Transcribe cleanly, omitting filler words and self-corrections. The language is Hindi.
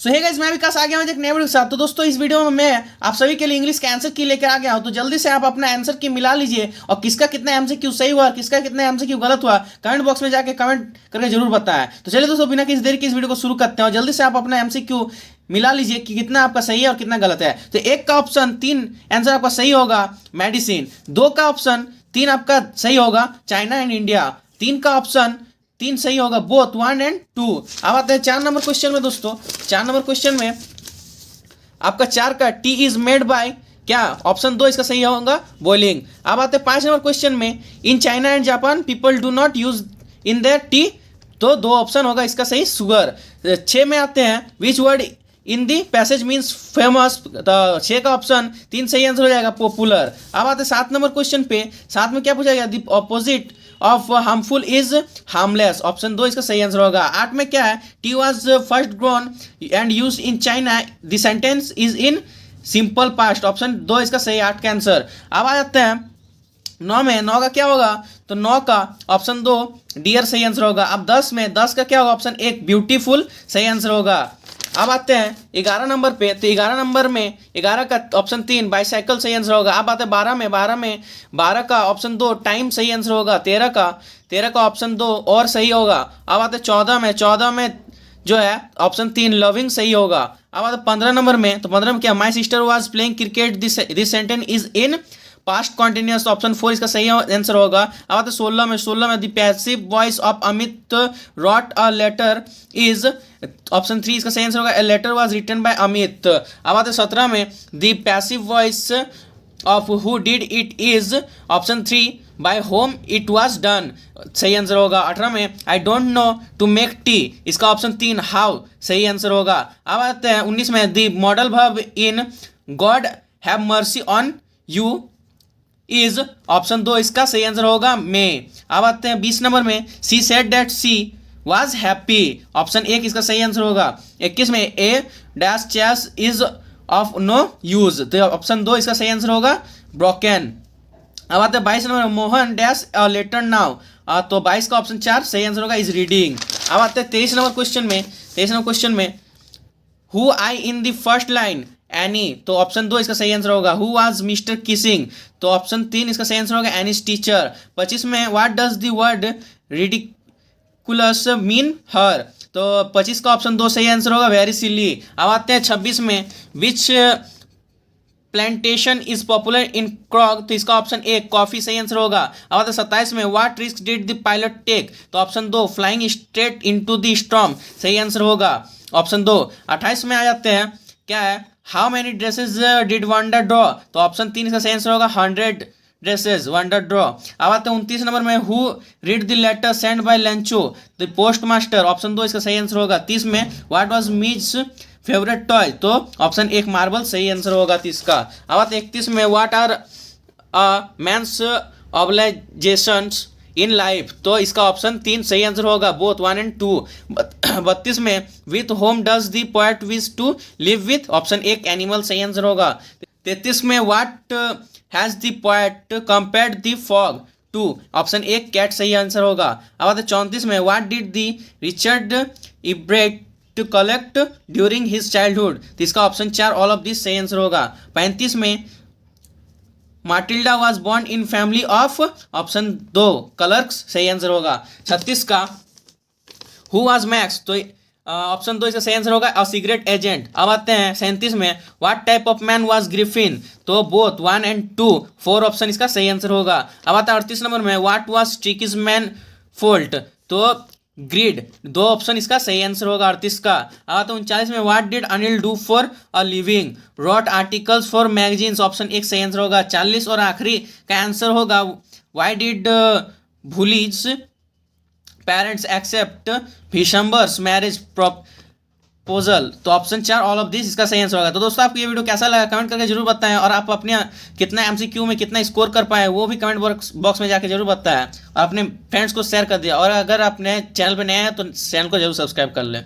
सो हे गाइस, मैं विकास आ गया हूँ एक नए वीडियो के साथ। तो दोस्तों, इस वीडियो में मैं आप सभी के लिए इंग्लिश के आंसर की लेकर आ गया हूँ। तो जल्दी से आप अपना आंसर की मिला लीजिए और किसका कितना एमसीक्यू सही हुआ और किसका कितना एमसीक्यू गलत हुआ कमेंट बॉक्स में जाके कमेंट करके जरूर बताएं। तो चलिए दोस्तों, बिना किसी देर की इस वीडियो को शुरू करते हैं और जल्दी से आप अपना एमसीक्यू मिला लीजिए कि कितना आपका सही है और कितना गलत है। तो एक का ऑप्शन 3 आंसर आपका सही होगा मेडिसिन, 2 का ऑप्शन 3 आपका सही होगा चाइना एंड इंडिया, 3 का ऑप्शन 3 सही होगा बोथ 1 एंड 2। अब आते हैं 4 नंबर क्वेश्चन में। दोस्तों 4 नंबर क्वेश्चन में आपका 4 का टी इज मेड बाय क्या, ऑप्शन 2 इसका सही होगा बॉइलिंग। अब आते हैं 5 नंबर क्वेश्चन में, in China and Japan people do not use in their T, तो 2 ऑप्शन होगा इसका सही शुगर। 6 में आते हैं, which word in the passage means famous, तो 6 का ऑप्शन 3 सही आंसर हो जाएगा पॉपुलर। अब आते हैं 7 नंबर क्वेश्चन पे, 7 में क्या पूछा गया, the opposite of harmful is harmless, option 2 इसका सही आंसर होगा। 8 में क्या है, T was first grown and use in China, the sentence is in simple past, option 2 इसका सही 8 का आंसर। अब आ जाते हैं 9 में, 9 का क्या होगा, तो 9 का ऑप्शन 2 डियर सही आंसर होगा। अब 10 में, 10 का क्या होगा, ऑप्शन 1 ब्यूटीफुल सही आंसर होगा। अब आते हैं 11 नंबर पे, तो 11 नंबर में 11 का ऑप्शन 3 बाईसाइकिल सही आंसर होगा। अब आते हैं 12 का ऑप्शन 2 टाइम सही आंसर होगा। 13 का ऑप्शन 2 और सही होगा। अब आते हैं 14 में जो है ऑप्शन 3 लविंग सही होगा। अब आते हैं 15 नंबर में, तो 15 में क्या, my sister was playing cricket, this sentence is in past continuous, option 4 इसका सही आंसर होगा। अब आते हैं 16 में the passive voice of Amit wrote a letter is, option 3 इसका सही आंसर होगा, a letter was written by Amit. अब आते हैं 17 में, the passive voice of who did it is, option 3 by whom it was done, सही आंसर होगा। 18 में, I don't know to make tea, इसका ऑप्शन 3 हाउ सही आंसर होगा। अब आते हैं 19 में, the modal verb in God have mercy on you is, option 2 इसका सही आंसर होगा मे। अब आते हैं 20 नंबर में, she said that she was happy, option 1 इसका सही आंसर होगा। 21 में, a dash chess is of no use, तो ऑप्शन 2 इसका सही आंसर होगा ब्रोकन। अब आते हैं 22 number, Mohan dash letter now, तो 22 का ऑप्शन 4 सही आंसर होगा इज रीडिंग। अब आते हैं 23 नंबर क्वेश्चन में, who I in the first line Annie, तो ऑप्शन 2 इसका सही आंसर होगा। हु वाज मिस्टर किसिंग, तो ऑप्शन 3 इसका सही आंसर होगा एनीज टीचर। 25 में, what does the word ridiculous mean here, तो 25 का ऑप्शन 2 सही आंसर होगा वेरी सिली। अब आते हैं 26 में, विच प्लांटेशन इज पॉपुलर इन क्रॉग, तो इसका ऑप्शन 1 कॉफी सही आंसर होगा। अब आते हैं 27 में, what risk did the pilot take, तो option 2 flying straight into the storm सही आंसर होगा, ऑप्शन 2। 28 में आ जाते हैं, क्या है, how many dresses did Wanda draw, तो ऑप्शन 3 इसका सही आंसर होगा 100 ड्रेसेस वंडर ड्रॉ। अब आते हैं 29 नंबर में, who read the letter sent by Lencho, the post master, option 2 इसका सही आंसर होगा। 30 में, what was Mij's favourite toy, तो ऑप्शन 1 मार्बल सही आंसर होगा 30 का। अब आते हैं 31 में, what are man's obligations in life, तो इसका ऑप्शन 3 सही आंसर होगा बोथ 1 एंड 2। 32 में, with whom does the poet wish to live with, option 1 animal सही आंसर होगा। 33 में, what has the poet compared the fog to, option 1 cat सही आंसर होगा। अब आते 34 में, what did the Richard Ebright to collect during his childhood, तो इसका ऑप्शन 4 ऑल ऑफ दिस सही आंसर होगा। 35 में, Matilda was born in family of, option 2 clerks सही आंसर होगा। 36 का, हु वाज मैक्स, तो ऑप्शन 2 इसका सही आंसर होगा अ सीक्रेट एजेंट। अब आते हैं 37 में, what type of man was Griffin, तो बोथ 1 एंड 2 4 ऑप्शन इसका सही आंसर होगा। अब आता है 38 नंबर में, व्हाट वाज ट्रिकीज मैन फोल्ट, तो ग्रिड 2 ऑप्शन इसका सही आंसर होगा 38 का। अब आता है 39 में, what did Anil do for a living, wrote articles for magazines, option 1 सही आंसर होगा। 40 और आखिरी का आंसर होगा, why did Bholi's parents accept Bishamber's marriage proposal, तो ऑप्शन 4 ऑल ऑफ दिस इसका सही आंसर होगा। तो दोस्तों, आपको ये वीडियो कैसा लगा कमेंट करके जरूर बताएं और आप अपने कितना एमसीक्यू में कितना स्कोर कर पाए वो भी कमेंट बॉक्स में जाके जरूर बताएं और अपने फ्रेंड्स को शेयर कर दिया। और अगर अपने चैनल पर नए हैं तो चैनल को जरूर सब्सक्राइब कर लें।